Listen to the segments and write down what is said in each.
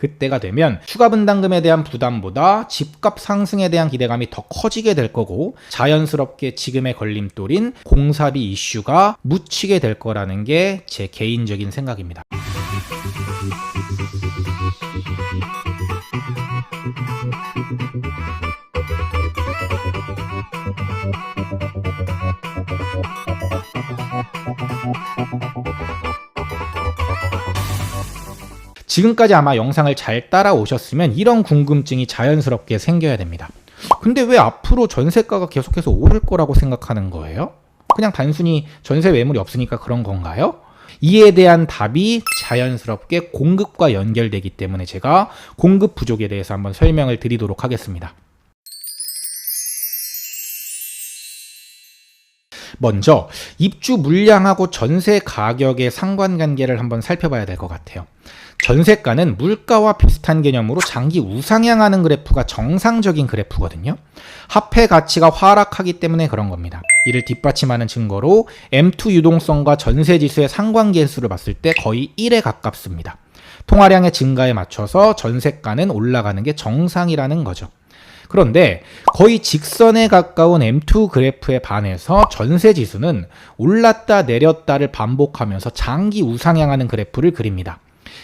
그때가 되면 추가 분담금에 대한 부담보다 집값 상승에 대한 기대감이 더 커지게 될 거고 자연스럽게 지금의 걸림돌인 공사비 이슈가 묻히게 될 거라는 게 제 개인적인 생각입니다. 지금까지 아마 영상을 잘 따라오셨으면 이런 궁금증이 자연스럽게 생겨야 됩니다. 근데 왜 앞으로 전세가가 계속해서 오를 거라고 생각하는 거예요? 그냥 단순히 전세 매물이 없으니까 그런 건가요? 이에 대한 답이 자연스럽게 공급과 연결되기 때문에 제가 공급 부족에 대해서 한번 설명을 드리도록 하겠습니다. 먼저 입주 물량하고 전세 가격의 상관관계를 한번 살펴봐야 될 것 같아요. 전세가는 물가와 비슷한 개념으로 장기 우상향하는 그래프가 정상적인 그래프거든요. 화폐 가치가 하락하기 때문에 그런 겁니다. 이를 뒷받침하는 증거로 M2 유동성과 전세지수의 상관계수를 봤을 때 거의 1에 가깝습니다. 통화량의 증가에 맞춰서 전세가는 올라가는 게 정상이라는 거죠. 그런데 거의 직선에 가까운 M2 그래프에 반해서 전세지수는 올랐다 내렸다를 반복하면서 장기 우상향하는 그래프를 그립니다.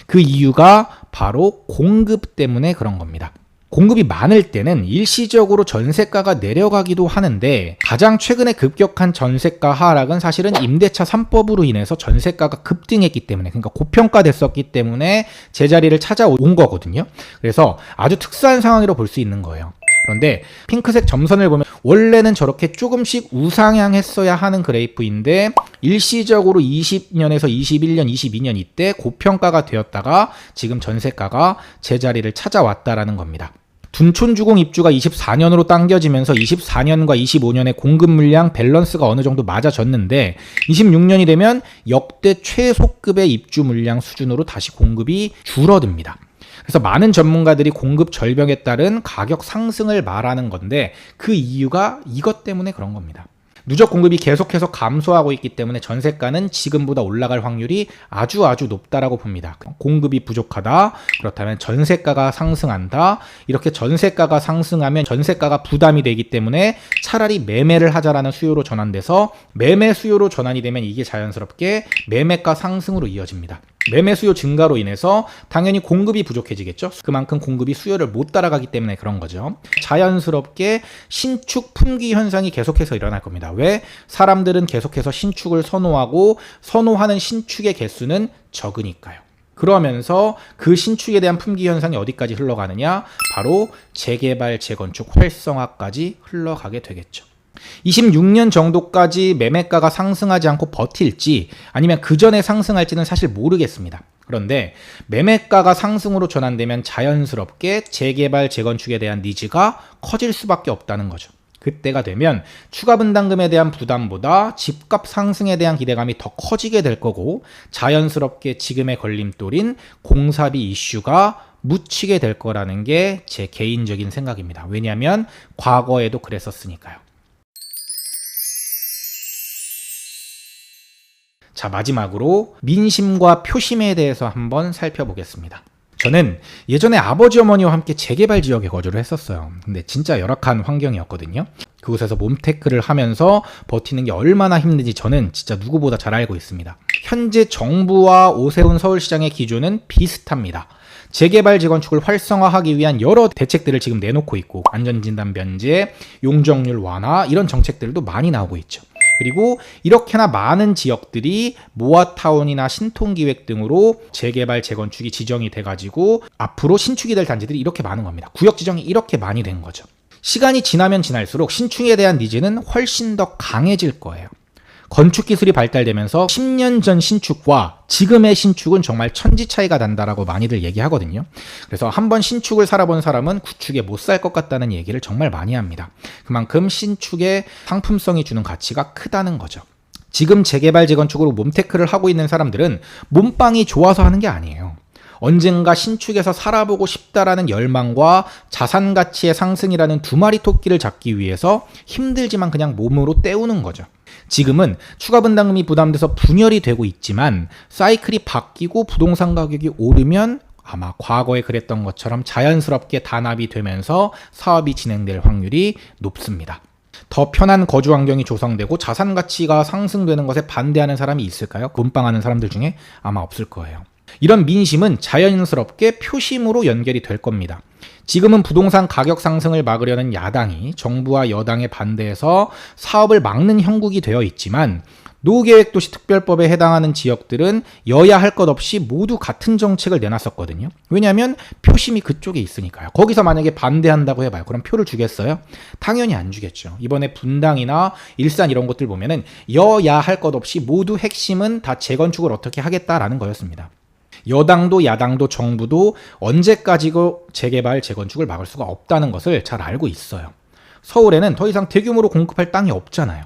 그 이유가 바로 공급 때문에 그런 겁니다. 공급이 많을 때는 일시적으로 전세가가 내려가기도 하는데 가장 최근에 급격한 전세가 하락은 사실은 임대차 3법으로 인해서 전세가가 급등했기 때문에, 그러니까 고평가됐었기 때문에 제자리를 찾아온 거거든요. 그래서 아주 특수한 상황이라고 볼 수 있는 거예요. 그런데 핑크색 점선을 보면 원래는 저렇게 조금씩 우상향했어야 하는 그래프인데 일시적으로 20년에서 21년, 22년 이때 고평가가 되었다가 지금 전세가가 제자리를 찾아왔다라는 겁니다. 둔촌주공 입주가 24년으로 당겨지면서 24년과 25년의 공급 물량 밸런스가 어느 정도 맞아졌는데 26년이 되면 역대 최소급의 입주 물량 수준으로 다시 공급이 줄어듭니다. 그래서 많은 전문가들이 공급 절벽에 따른 가격 상승을 말하는 건데 그 이유가 이것 때문에 그런 겁니다. 누적 공급이 계속해서 감소하고 있기 때문에 전세가는 지금보다 올라갈 확률이 아주 높다라고 봅니다. 공급이 부족하다. 그렇다면 전세가가 상승한다. 이렇게 전세가가 상승하면 전세가가 부담이 되기 때문에 차라리 매매를 하자라는 수요로 전환돼서 매매 수요로 전환이 되면 이게 자연스럽게 매매가 상승으로 이어집니다. 매매 수요 증가로 인해서 당연히 공급이 부족해지겠죠. 그만큼 공급이 수요를 못 따라가기 때문에 그런 거죠. 자연스럽게 신축 품귀 현상이 계속해서 일어날 겁니다. 왜? 사람들은 계속해서 신축을 선호하고 선호하는 신축의 개수는 적으니까요. 그러면서 그 신축에 대한 품귀 현상이 어디까지 흘러가느냐? 바로 재개발, 재건축, 활성화까지 흘러가게 되겠죠. 26년 정도까지 매매가가 상승하지 않고 버틸지 아니면 그 전에 상승할지는 사실 모르겠습니다. 그런데 매매가가 상승으로 전환되면 자연스럽게 재개발, 재건축에 대한 니즈가 커질 수밖에 없다는 거죠. 그때가 되면 추가 분담금에 대한 부담보다 집값 상승에 대한 기대감이 더 커지게 될 거고 자연스럽게 지금의 걸림돌인 공사비 이슈가 묻히게 될 거라는 게 제 개인적인 생각입니다. 왜냐하면 과거에도 그랬었으니까요. 자, 마지막으로 민심과 표심에 대해서 한번 살펴보겠습니다. 저는 예전에 아버지 어머니와 함께 재개발 지역에 거주를 했었어요. 근데 진짜 열악한 환경이었거든요. 그곳에서 몸테크를 하면서 버티는 게 얼마나 힘든지 저는 진짜 누구보다 잘 알고 있습니다. 현재 정부와 오세훈 서울시장의 기조는 비슷합니다. 재개발, 재건축을 활성화하기 위한 여러 대책들을 지금 내놓고 있고 안전진단 면제, 용적률 완화 이런 정책들도 많이 나오고 있죠. 그리고 이렇게나 많은 지역들이 모아타운이나 신통기획 등으로 재개발, 재건축이 지정이 돼가지고 앞으로 신축이 될 단지들이 이렇게 많은 겁니다. 구역 지정이 이렇게 많이 된 거죠. 시간이 지나면 지날수록 신축에 대한 니즈는 훨씬 더 강해질 거예요. 건축 기술이 발달되면서 10년 전 신축과 지금의 신축은 정말 천지 차이가 난다라고 많이들 얘기하거든요. 그래서 한번 신축을 살아본 사람은 구축에 못 살 것 같다는 얘기를 정말 많이 합니다. 그만큼 신축의 상품성이 주는 가치가 크다는 거죠. 지금 재개발, 재건축으로 몸테크를 하고 있는 사람들은 몸빵이 좋아서 하는 게 아니에요. 언젠가 신축에서 살아보고 싶다라는 열망과 자산 가치의 상승이라는 두 마리 토끼를 잡기 위해서 힘들지만 그냥 몸으로 때우는 거죠. 지금은 추가 분담금이 부담돼서 분열이 되고 있지만 사이클이 바뀌고 부동산 가격이 오르면 아마 과거에 그랬던 것처럼 자연스럽게 단합이 되면서 사업이 진행될 확률이 높습니다. 더 편한 거주 환경이 조성되고 자산 가치가 상승되는 것에 반대하는 사람이 있을까요? 몸빵하는 사람들 중에 아마 없을 거예요. 이런 민심은 자연스럽게 표심으로 연결이 될 겁니다. 지금은 부동산 가격 상승을 막으려는 야당이 정부와 여당에 반대해서 사업을 막는 형국이 되어 있지만 노후계획도시특별법에 해당하는 지역들은 여야 할 것 없이 모두 같은 정책을 내놨었거든요. 왜냐하면 표심이 그쪽에 있으니까요. 거기서 만약에 반대한다고 해봐요. 그럼 표를 주겠어요? 당연히 안 주겠죠. 이번에 분당이나 일산 이런 것들 보면은 여야 할 것 없이 모두 핵심은 다 재건축을 어떻게 하겠다라는 거였습니다. 여당도 야당도 정부도 언제까지고 재개발, 재건축을 막을 수가 없다는 것을 잘 알고 있어요. 서울에는 더 이상 대규모로 공급할 땅이 없잖아요.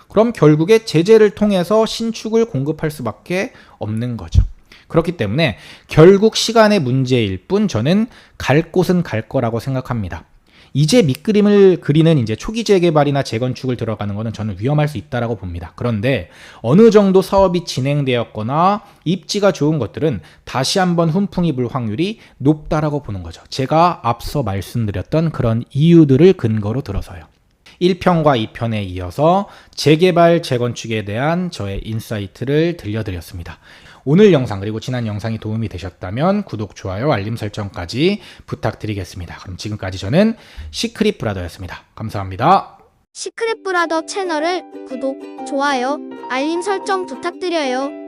그럼 결국에 제재를 통해서 신축을 공급할 수밖에 없는 거죠. 그렇기 때문에 결국 시간의 문제일 뿐 저는 갈 곳은 갈 거라고 생각합니다. 이제 밑그림을 그리는 이제 초기 재개발이나 재건축을 들어가는 것은 저는 위험할 수 있다라고 봅니다. 그런데 어느 정도 사업이 진행되었거나 입지가 좋은 것들은 다시 한번 훈풍이 불 확률이 높다라고 보는 거죠. 제가 앞서 말씀드렸던 그런 이유들을 근거로 들어서요. 1편과 2편에 이어서 재개발, 재건축에 대한 저의 인사이트를 들려드렸습니다. 오늘 영상 그리고 지난 영상이 도움이 되셨다면 구독, 좋아요, 알림 설정까지 부탁드리겠습니다. 그럼 지금까지 저는 시크릿 브라더였습니다. 감사합니다. 시크릿 브라더 채널을 구독, 좋아요, 알림 설정 부탁드려요.